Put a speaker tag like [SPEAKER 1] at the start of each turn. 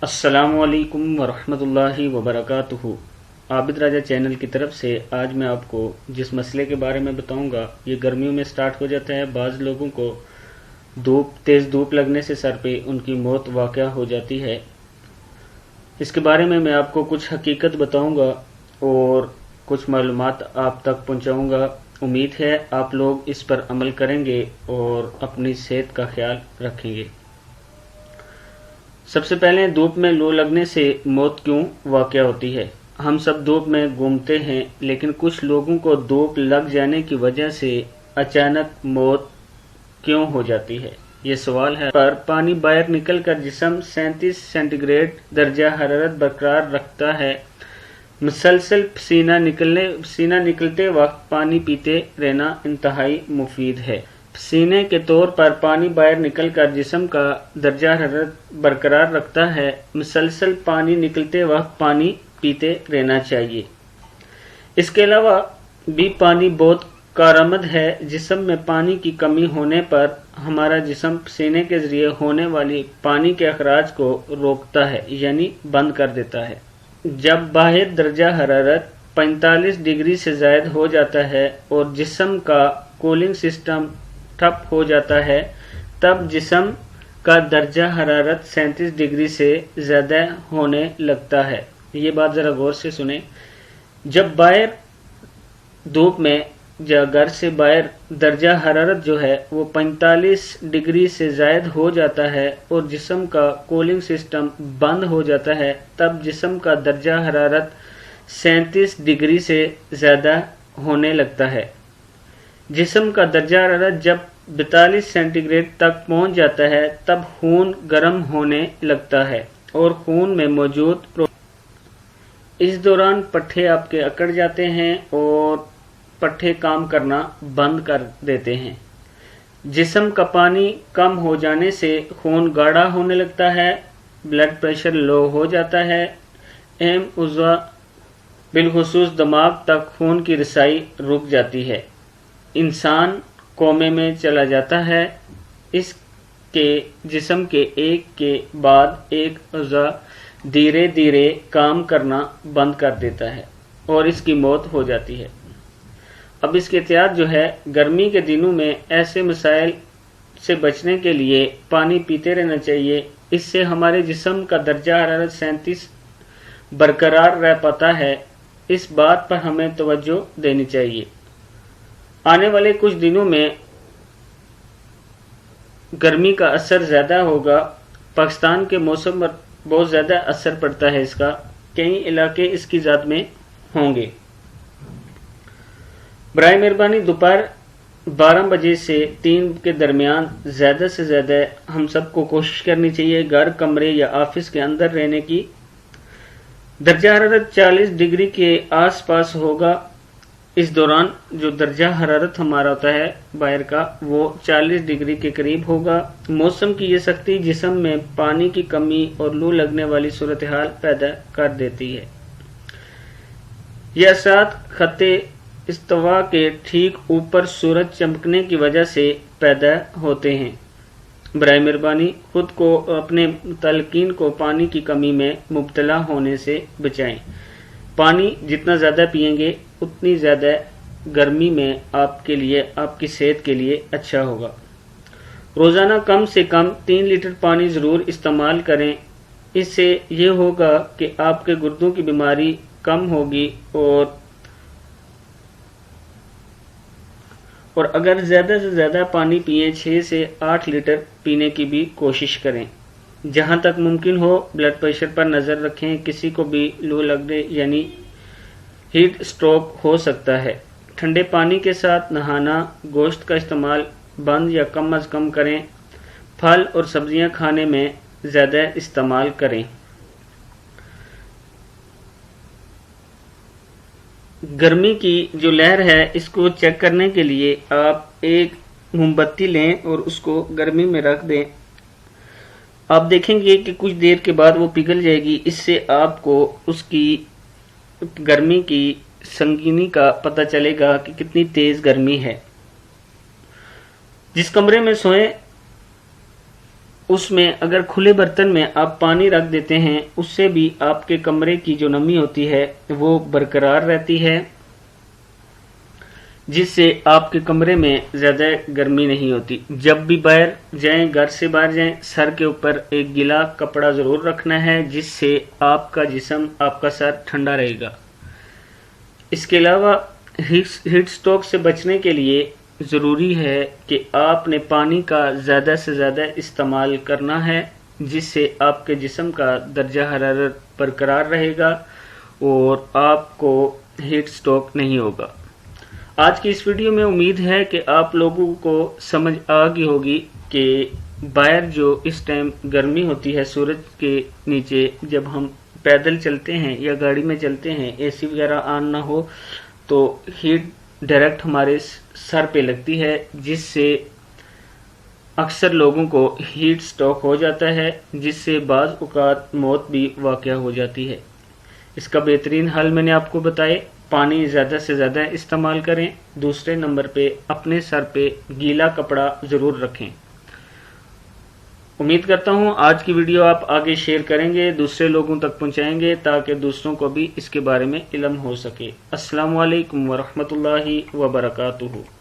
[SPEAKER 1] السلام علیکم ورحمۃ اللہ وبرکاتہ۔ عابد راجہ چینل کی طرف سے آج میں آپ کو جس مسئلے کے بارے میں بتاؤں گا، یہ گرمیوں میں سٹارٹ ہو جاتا ہے۔ بعض لوگوں کو تیز دھوپ لگنے سے سر پہ ان کی موت واقع ہو جاتی ہے۔ اس کے بارے میں آپ کو کچھ حقیقت بتاؤں گا اور کچھ معلومات آپ تک پہنچاؤں گا۔ امید ہے آپ لوگ اس پر عمل کریں گے اور اپنی صحت کا خیال رکھیں گے۔ سب سے پہلے دھوپ میں لو لگنے سے موت کیوں واقع ہوتی ہے؟ ہم سب دھوپ میں گھومتے ہیں، لیکن کچھ لوگوں کو دھوپ لگ جانے کی وجہ سے اچانک موت کیوں ہو جاتی ہے؟ یہ سوال ہے۔ پر پانی باہر نکل کر جسم 37 سینٹی گریڈ درجہ حرارت برقرار رکھتا ہے۔ مسلسل پسینہ نکلتے وقت پانی پیتے رہنا انتہائی مفید ہے۔ پسینے کے طور پر پانی باہر نکل کر جسم کا درجہ حرارت برقرار رکھتا ہے۔ مسلسل پانی نکلتے وقت پانی پیتے رہنا چاہیے۔ اس کے علاوہ بھی پانی بہت کارآمد ہے۔ جسم میں پانی کی کمی ہونے پر ہمارا جسم پسینے کے ذریعے ہونے والی پانی کے اخراج کو روکتا ہے، یعنی بند کر دیتا ہے۔ جب باہر درجہ حرارت 45 ڈگری سے زائد ہو جاتا ہے اور جسم کا کولنگ سسٹم ٹھپ ہو جاتا ہے، تب جسم کا درجہ حرارت 37 ڈگری سے زیادہ ہونے لگتا ہے۔ یہ بات ذرا غور سے سنیں۔ جب باہر دھوپ میں گھر سے باہر درجہ حرارت جو ہے وہ 45 ڈگری سے زائد ہو جاتا ہے اور جسم کا کولنگ سسٹم بند ہو جاتا ہے، تب جسم کا درجہ حرارت 37 ڈگری سے زیادہ ہونے لگتا ہے۔ جسم کا درجہ حرارت جب 42 سینٹی گریڈ تک پہنچ جاتا ہے، تب خون گرم ہونے لگتا ہے اور خون میں موجود اس دوران پٹھے آپ کے اکڑ جاتے ہیں اور پٹھے کام کرنا بند کر دیتے ہیں۔ جسم کا پانی کم ہو جانے سے خون گاڑھا ہونے لگتا ہے، بلڈ پریشر لو ہو جاتا ہے، اہم اعضاء بالخصوص دماغ تک خون کی رسائی رک جاتی ہے، انسان کومے میں چلا جاتا ہے۔ اس کے جسم کے ایک کے بعد ایک اعضاء دھیرے دھیرے کام کرنا بند کر دیتا ہے اور اس کی موت ہو جاتی ہے۔ اب اس کی احتیاط جو ہے، گرمی کے دنوں میں ایسے مسائل سے بچنے کے لیے پانی پیتے رہنا چاہیے۔ اس سے ہمارے جسم کا درجہ حرارت 37 برقرار رہ پاتا ہے۔ اس بات پر ہمیں توجہ دینی چاہیے۔ آنے والے کچھ دنوں میں گرمی کا اثر زیادہ ہوگا۔ پاکستان کے موسم پر بہت زیادہ اثر پڑتا ہے اس کا۔ کئی علاقے اس کی زد میں ہوں گے۔ برائے مہربانی دوپہر 12 بجے سے 3 کے درمیان زیادہ سے زیادہ ہم سب کو کوشش کرنی چاہیے گھر، کمرے یا آفس کے اندر رہنے کی۔ درجہ حرارت 40 ڈگری کے آس پاس ہوگا۔ اس دوران جو درجہ حرارت ہمارا ہوتا ہے باہر کا، وہ 40 ڈگری کے قریب ہوگا۔ موسم کی یہ سختی جسم میں پانی کی کمی اور لو لگنے والی صورتحال پیدا کر دیتی ہے۔ یہ اثرات خط استوا کے ٹھیک اوپر سورج چمکنے کی وجہ سے پیدا ہوتے ہیں۔ برائے مہربانی خود کو اور اپنے متعلقین کو پانی کی کمی میں مبتلا ہونے سے بچائیں۔ پانی جتنا زیادہ پئیں گے اتنی زیادہ گرمی میں آپ کے لیے، آپ کی صحت کے لیے اچھا ہوگا۔ روزانہ کم سے کم 3 لیٹر پانی ضرور استعمال کریں۔ اس سے یہ ہوگا کہ آپ کے گردوں کی بیماری کم ہوگی اور اگر زیادہ سے زیادہ پانی پئیں، 6 سے 8 لیٹر پینے کی بھی کوشش کریں۔ جہاں تک ممکن ہو بلڈ پریشر پر نظر رکھیں۔ کسی کو بھی لو لگنے یعنی ہیٹ اسٹروک ہو سکتا ہے۔ ٹھنڈے پانی کے ساتھ نہانا، گوشت کا استعمال بند یا کم از کم کریں۔ پھل اور سبزیاں کھانے میں زیادہ استعمال کریں۔ گرمی کی جو لہر ہے اس کو چیک کرنے کے لیے آپ ایک موم بتی لیں اور اس کو گرمی میں رکھ دیں۔ آپ دیکھیں گے کہ کچھ دیر کے بعد وہ پگھل جائے گی۔ اس سے آپ کو اس کی گرمی کی سنگینی کا پتہ چلے گا کہ کتنی تیز گرمی ہے۔ جس کمرے میں سوئیں اس میں اگر کھلے برتن میں آپ پانی رکھ دیتے ہیں اس سے بھی آپ کے کمرے کی جو نمی ہوتی ہے وہ برقرار رہتی ہے، جس سے آپ کے کمرے میں زیادہ گرمی نہیں ہوتی۔ جب بھی باہر جائیں، گھر سے باہر جائیں، سر کے اوپر ایک گیلا کپڑا ضرور رکھنا ہے جس سے آپ کا جسم، آپ کا سر ٹھنڈا رہے گا۔ اس کے علاوہ ہیٹ سٹروک سے بچنے کے لیے ضروری ہے کہ آپ نے پانی کا زیادہ سے زیادہ استعمال کرنا ہے، جس سے آپ کے جسم کا درجہ حرارت برقرار رہے گا اور آپ کو ہیٹ سٹروک نہیں ہوگا۔ آج کی اس ویڈیو میں امید ہے کہ آپ لوگوں کو سمجھ آ گئی ہوگی کہ باہر جو اس ٹائم گرمی ہوتی ہے سورج کے نیچے، جب ہم پیدل چلتے ہیں یا گاڑی میں چلتے ہیں، اے سی وغیرہ آن نہ ہو تو ہیٹ ڈائریکٹ ہمارے سر پہ لگتی ہے، جس سے اکثر لوگوں کو ہیٹ سٹروک ہو جاتا ہے، جس سے بعض اوقات موت بھی واقع ہو جاتی ہے۔ اس کا بہترین حل میں نے آپ کو بتائے، پانی زیادہ سے زیادہ استعمال کریں، دوسرے نمبر پہ اپنے سر پہ گیلا کپڑا ضرور رکھیں۔ امید کرتا ہوں آج کی ویڈیو آپ آگے شیئر کریں گے، دوسرے لوگوں تک پہنچائیں گے تاکہ دوسروں کو بھی اس کے بارے میں علم ہو سکے۔ السلام علیکم ورحمۃ اللہ وبرکاتہ۔